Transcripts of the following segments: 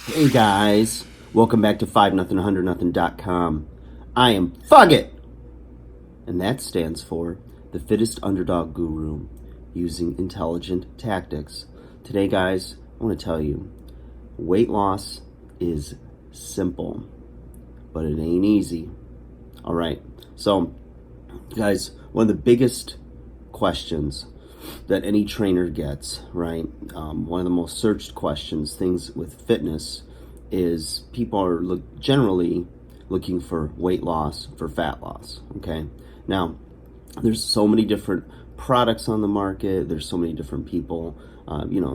Hey guys, welcome back to 5 nothing 100 nothing.com. I am Fugget, and that stands for the fittest underdog guru using intelligent tactics. Today, guys, I want to tell you weight loss is simple, but it ain't easy. All right, so guys, one of the biggest questions that any trainer gets, right? One of the most searched questions, things with fitness, is people are generally looking for weight loss, for fat loss. Okay, now there's so many different products on the market. There's so many different people,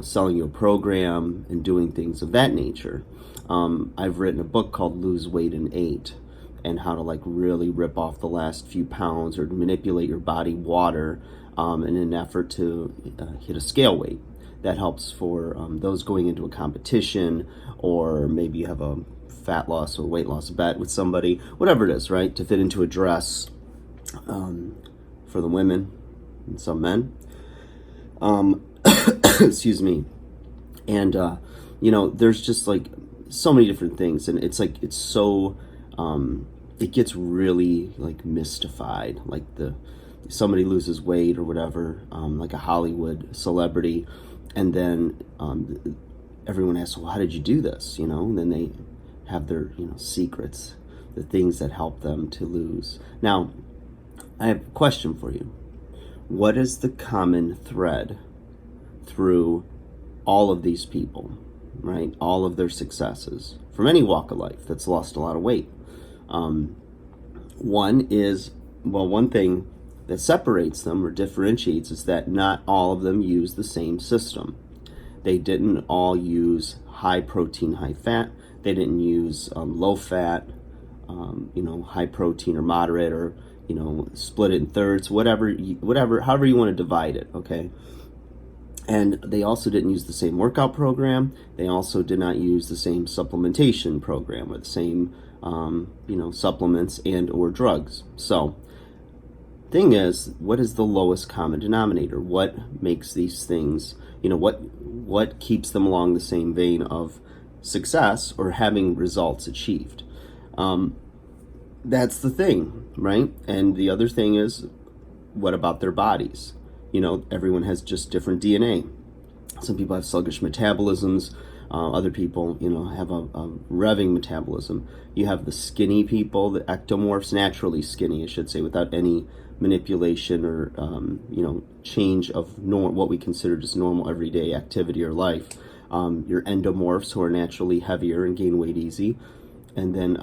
selling you a program and doing things of that nature. I've written a book called Lose Weight in 8, and how to really rip off the last few pounds or manipulate your body water in an effort to hit a scale weight. That helps for those going into a competition, or maybe you have a fat loss or weight loss bet with somebody, whatever it is, right? To fit into a dress for the women and some men. Excuse me. And, there's just so many different things. And it's so, it gets really mystified. Somebody loses weight or whatever, like a Hollywood celebrity, and then everyone asks, well, how did you do this? And then they have their secrets, the things that help them to lose. Now, I have a question for you. What is the common thread through all of these people, right? All of their successes from any walk of life that's lost a lot of weight. One thing that separates them or differentiates is that not all of them use the same system. They didn't all use high protein, high fat. They didn't use low fat, high protein or moderate, or split it in thirds, whatever, however you want to divide it. Okay. And they also didn't use the same workout program. They also did not use the same supplementation program or the same, supplements and or drugs. So, thing is, what is the lowest common denominator? What makes these things, what keeps them along the same vein of success or having results achieved? That's the thing, right? And the other thing is, what about their bodies? Everyone has just different DNA. Some people have sluggish metabolisms. Other people, have a revving metabolism. You have the skinny people, the ectomorphs, naturally skinny, I should say, without any manipulation or, change of what we consider just normal everyday activity or life. Your endomorphs, who are naturally heavier and gain weight easy. And then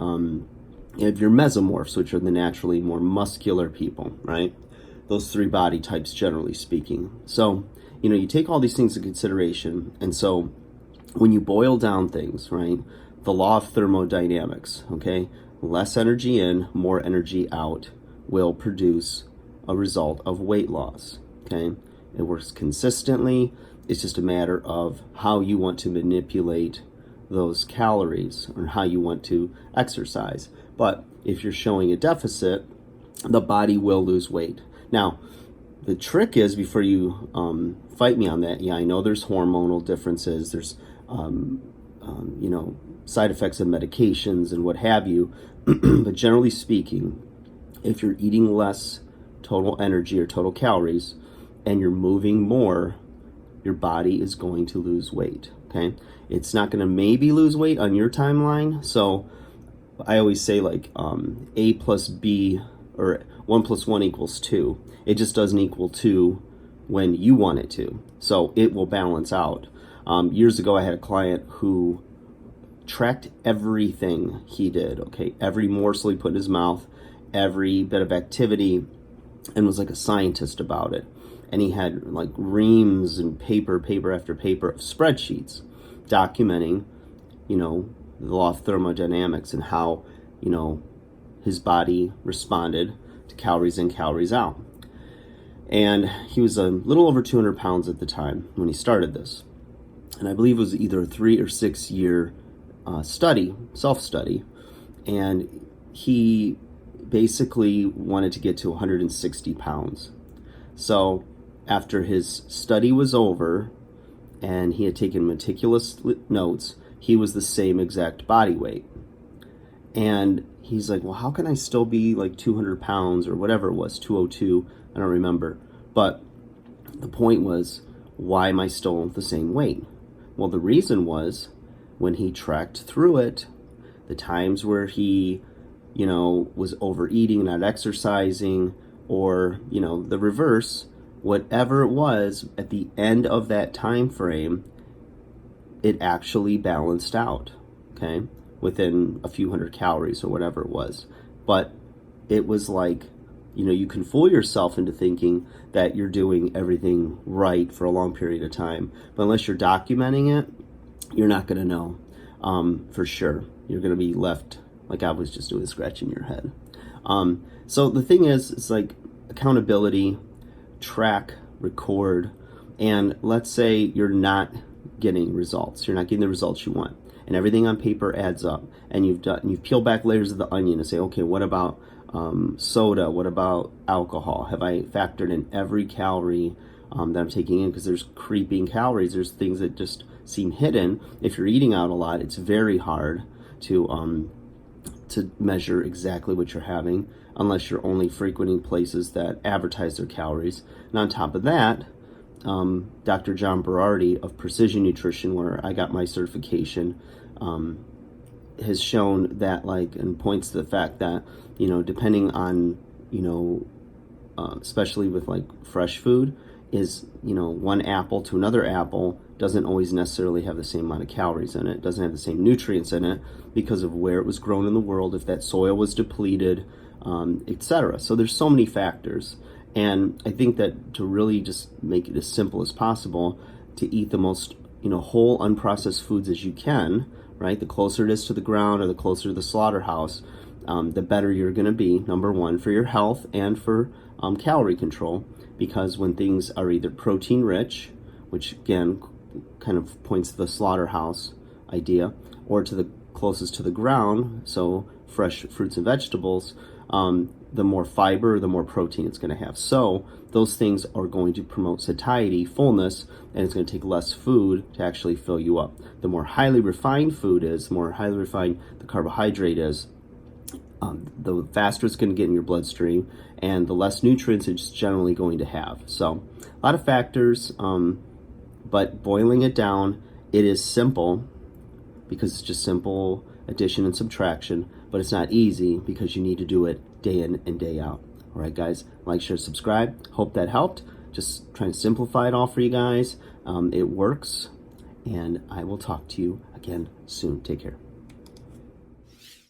you have your mesomorphs, which are the naturally more muscular people, right? Those three body types, generally speaking. So, you take all these things into consideration. And so when you boil down things, right, the law of thermodynamics, okay, less energy in, more energy out will produce a result of weight loss, okay? It works consistently. It's just a matter of how you want to manipulate those calories or how you want to exercise. But if you're showing a deficit, the body will lose weight. Now, the trick is, before you fight me on that, yeah, I know there's hormonal differences, there's, side effects of medications and what have you, but generally speaking, if you're eating less total energy or total calories and you're moving more, your body is going to lose weight, okay? It's not going to maybe lose weight on your timeline, so I always say A plus B, or 1 plus 1 equals 2. It just doesn't equal 2 when you want it to. So it will balance out. Years ago, I had a client who tracked everything he did, okay? Every morsel he put in his mouth, every bit of activity, and was like a scientist about it. And he had reams and paper after paper of spreadsheets documenting, the law of thermodynamics and how, his body responded to calories in, calories out. And he was a little over 200 pounds at the time when he started this. And I believe it was either a 3 or 6 year self-study. And he basically wanted to get to 160 pounds. So after his study was over and he had taken meticulous notes, he was the same exact body weight. And he's like, well, how can I still be like 200 pounds or whatever it was, 202, I don't remember. But the point was, why am I still the same weight? Well, the reason was, when he tracked through it, the times where he, was overeating, not exercising, or, the reverse, whatever it was, at the end of that time frame, it actually balanced out, okay? Within a few hundred calories or whatever it was. But it was like, you can fool yourself into thinking that you're doing everything right for a long period of time. But unless you're documenting it, you're not going to know for sure. You're going to be left, like I was just doing, scratching your head. So the thing is, it's like accountability, track, record, and let's say you're not getting results. You're not getting the results you want. And everything on paper adds up, and you've peeled back layers of the onion and say, okay, what about soda? What about alcohol? Have I factored in every calorie that I'm taking in? Because there's creeping calories. There's things that just seem hidden. If you're eating out a lot, it's very hard to measure exactly what you're having, unless you're only frequenting places that advertise their calories. And on top of that, Dr. John Berardi of Precision Nutrition, where I got my certification, has shown that, and points to the fact that, depending on, especially with fresh food, is, one apple to another apple doesn't always necessarily have the same amount of calories in it, doesn't have the same nutrients in it because of where it was grown in the world, if that soil was depleted, etc. So there's so many factors. And I think that to really just make it as simple as possible, to eat the most, whole unprocessed foods as you can, right? The closer it is to the ground or the closer to the slaughterhouse, the better you're going to be, number one, for your health and for calorie control. Because when things are either protein rich, which again kind of points to the slaughterhouse idea, or to the closest to the ground, so fresh fruits and vegetables, the more fiber, the more protein it's going to have. So those things are going to promote satiety, fullness, and it's going to take less food to actually fill you up. The more highly refined food is, the more highly refined the carbohydrate is, the faster it's going to get in your bloodstream, and the less nutrients it's generally going to have. So a lot of factors, but boiling it down, it is simple because it's just simple addition and subtraction, but it's not easy because you need to do it day in and day out. All right, guys, like, share, subscribe. Hope that helped. Just trying to simplify it all for you guys. It works, and I will talk to you again soon. Take care.